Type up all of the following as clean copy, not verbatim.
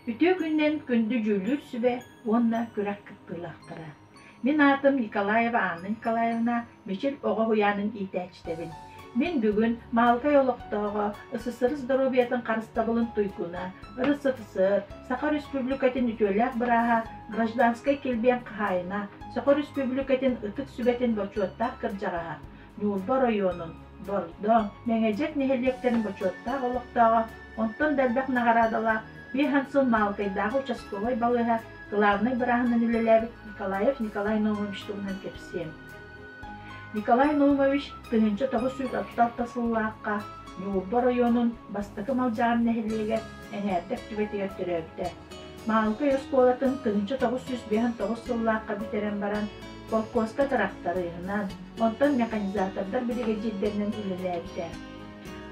Ütü günden gündü jülür sübe, onna gürak kıttırlaktara. Min adım Nikolayeva Anna Nikolayevna, Meçil Oğa Huyanın iytәçtebin. Мен бүгін малға олықтағы СССР здоровьятын қарыстабылын туйкуна, РСФСР, Саха Республикатын үтөләк бұраға, гражданскай келбен қайына, Саха Республикатын ұтық сүбетін бачуаттақ кіржаға, Нюрба районын, Бордон, Мәңәжет нехелектерін бачуаттақ олықтағы, онтын дәлбәк нағарадала, бейхансыл малғайдағы участковай балыға, главный бірағының үлеләбі Николаев Николай Наумовичтығынан кепсен. Николай Наумович тыгынчы 966 сыллааққа Нюрба районын бастықы малжағын нәхелеге әңәрдік түбетеге түрәбді. Малғы өсколатын тыгынчы 959 сыллааққа бітерен баран Колкоска тарақтарыйынан, онтан механизатордар біліге жиддерінен үліләбді.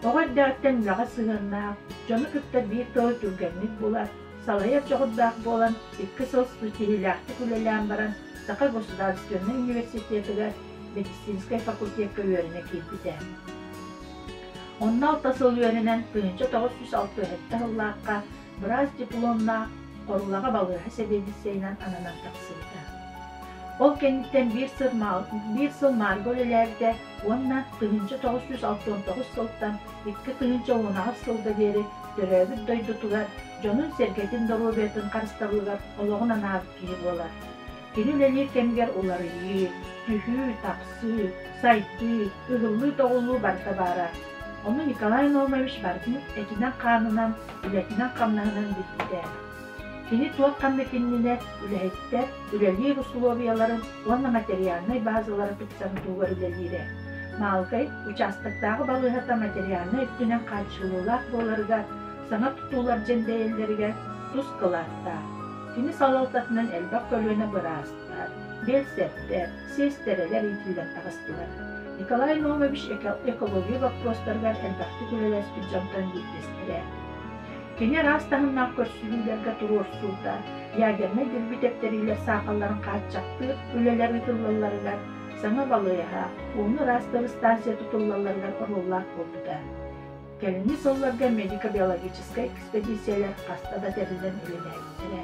Оғыр дәғіттен лаға сығырнақ, жоны күптер бір тоғы түргенлік болар, салайып жоғырдақ болан, 2 сыл студиялақты күлелән баран Сақа Государственный университетіге медицинскай факультетке өйеріне келбіді. 16 сыл өйерінен 1967 жыллаққа біраз дипломна қорулаға балыға себебісейінен ананан тақсылды. Ол кенттен bir сыл марголелерді, онна 1969 сылттан 2010 сылды бері төрәбіт дойдутуғар, жонын сергетін дорубетін қарыстабылғар олығынан ағып кейі болар. Келілелер кемгер олары ел, түйі, тақсы, сайты, ұғылы тоғылы барда бара. Оны Николай Наумович бардың әтінен қанынан, үләтінен қамнағынан бітті. Кені туақ қамметініне үләйттер, үләлер условияларын, онна материалнай базалары тұтсан туғар үләлері. Малғай, участықтағы балығата материалнай үттінен қачылылақ боларға, саңа тұтулар жендейелерге тұз қыларда. Kini salалтатынан әлбәк көлөне бұрастар, белсеттер, сестерелер итілден тағыстылар. Николай Наумович экология вопростарға әлбәкті көлелес бүджамтан еттестірі. Kini растағыннақ көрсүлілерге тұрорсулда, ягерне дүрбітептерілер сақаларын қатчақты үлелер ütіллаларыға, саңа балыға, оны растығы станция тұтыллаларыға ұрыллақ болдыда. Келіні солларға медико-биологическая экспедициялар қастада тәрілден үлелердері.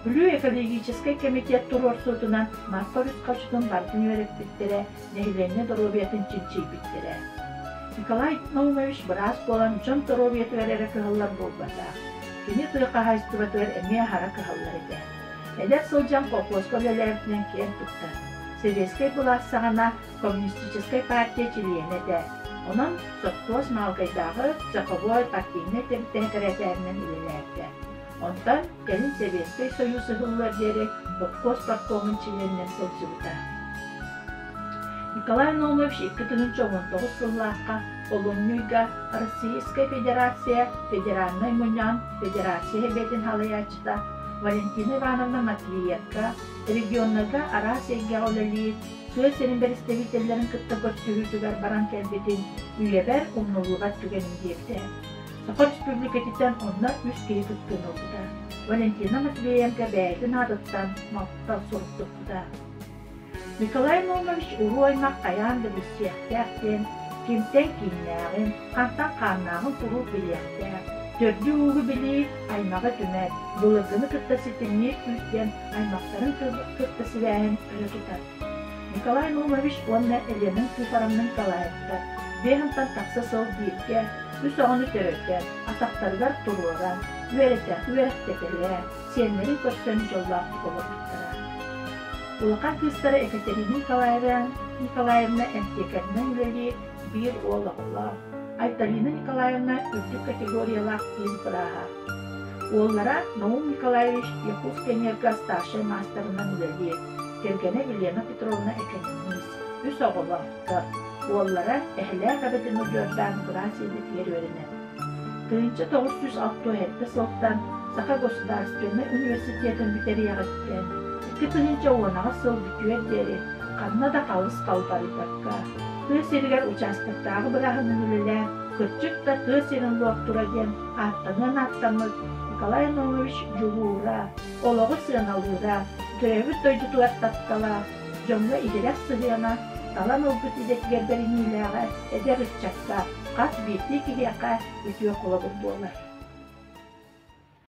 Бүлі экологический комитет тұрорсудынан Марфорис қашудың бардың өрек біттері, нәйленне дұробиятын чинчей біттері. Николай Наумович біраз болан жон дұробият өрері кығылар болбада. Кені тұйқа хайстыватыр әме хара кығылар еді. Әдер солжан Колкоска өлелерінен кен тұқты. Советский бұлассағана коммунистический партия чилиене де. Onun Sokkoz Malgayдағы Zakovой партийне тәбіттәңкәрәтәрінен үлелерді. Ondan gelin Sovetский Soyuzı hıllar diyerek Sokkoz partkomın çilerinden sılcıbıda. Nikolay Naumович 2019 yıllarqa Olumnuyga Российская Федерация, Федеральный Мунян, Федерация Бедин Халаячыда, Валентина Ивановна Матвиевка, регионнарға ара сәйге олалиет, Сөзерін представителерін кітті көрсүрүтігер баран кәлбетін үйебер умнулуға түгенін дерді. Сақа республикатеттен онна 3 кей күткен олды. Валентина Матвеенко бәйдің адыттан мақтал сұрықтықыда. Николай Наумович уру аймақ аяңды біз сияқтияқтен, кемтен кейінләғын, қантан қаннағын құру білияқтер. Төрді уғы білі аймағы түмәр, бұлығыны кіттасетіне күзден аймақтарын кіттасыләйін өлі тұтар. Николай Наумович онна Эленің Тюфарамның Николаевтар, бейхантан тақсы сыл дейірге, үс оғыны төрөттер, атақтардар тұруыран, үйәреттекелер, сенлері көрсен жоллақ қолырдықтара. Улақан кыстары Екатерина Николаевна әмтекерінің үлелі бір олығылар. Айталина Николаевна үздік категориялақ ез бұраға. Олара Наум Николаевич Якутская энерго старший мастерынан үлелі. Тергене Елена Петровна экономист, үс оғылақтыр. Олара әхілер қабетін ұлжордан Бразилик ер өріне. 1967 сылттан Саха Государственный университетін бітері яғыттен. 2010 сыл бүтуер дері, қанына да қалыс қалбар итаққа. Тыз ергер участықтағы бірағының үлілер, күрчікті тыз ерін лоқтыраген, аттыңын аттамыз, Николай Наумович жуғуыра, олығы сығыналыра, Төрәбіт тойды туаттаттала, жонға идерек сығыяна, талан олбыт идетігер берініліға, әдер үтчатта, қат бейті кегеқа өтуе қолабыр болар.